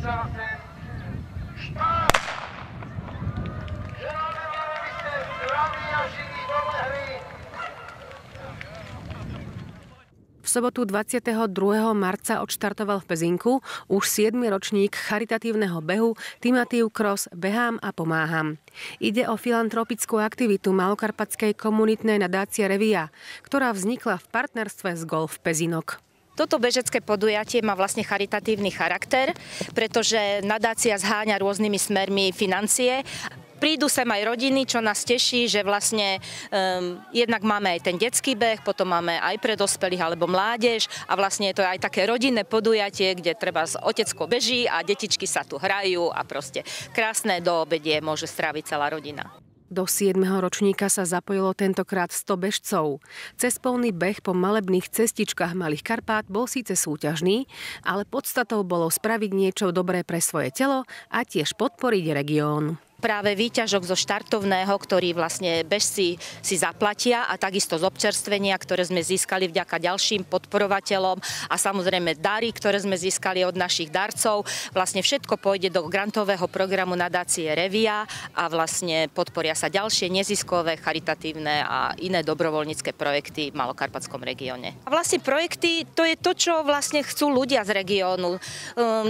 Straßen. Start! Želáme vám, aby ste zdraví a živí dolehli. V sobotu 22. marca odštartoval v Pezinku už 7. ročník charitatívneho behu Timatív Cross Behám a pomáham. Ide o filantropickú aktivitu malokarpatskej komunitnej nadácie Revia, ktorá vznikla v partnerstve s Golf Pezinok. Toto bežecké podujatie má vlastne charitatívny charakter, pretože nadácia zháňa rôznymi smermi financie. Prídu sem aj rodiny, čo nás teší, že vlastne jednak máme aj ten detský beh, potom máme aj pre dospelých alebo mládež a vlastne je to aj také rodinné podujatie, kde treba otecko beží a detičky sa tu hrajú a proste krásne do obedie môže stráviť celá rodina. Do 7. ročníka sa zapojilo tentokrát 100 bežcov. Cestovný beh po malebných cestičkách Malých Karpát bol síce súťažný, ale podstatou bolo spraviť niečo dobré pre svoje telo a tiež podporiť región. Práve výťažok zo štartovného, ktorý vlastne bežci si zaplatia a takisto z občerstvenia, ktoré sme získali vďaka ďalším podporovateľom a samozrejme dary, ktoré sme získali od našich darcov. Vlastne všetko pôjde do grantového programu nadácie Revia a vlastne podporia sa ďalšie neziskové, charitatívne a iné dobrovoľnícke projekty v Malokarpatskom regióne. A vlastne projekty, to je to, čo vlastne chcú ľudia z regiónu.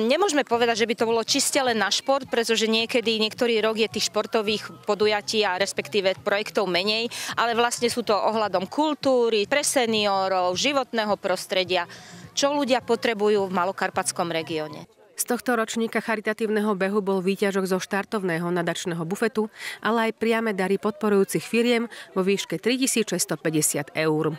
Nemôžeme povedať, že by to bolo čiste len na šport, pretože niektorý rok je tých športových podujatí a respektíve projektov menej, ale vlastne sú to ohľadom kultúry, pre seniorov, životného prostredia, čo ľudia potrebujú v Malokarpatskom regióne. Z tohto ročníka charitatívneho behu bol výťažok zo štartovného nadačného bufetu, ale aj priame dary podporujúcich firiem vo výške 3650 eur.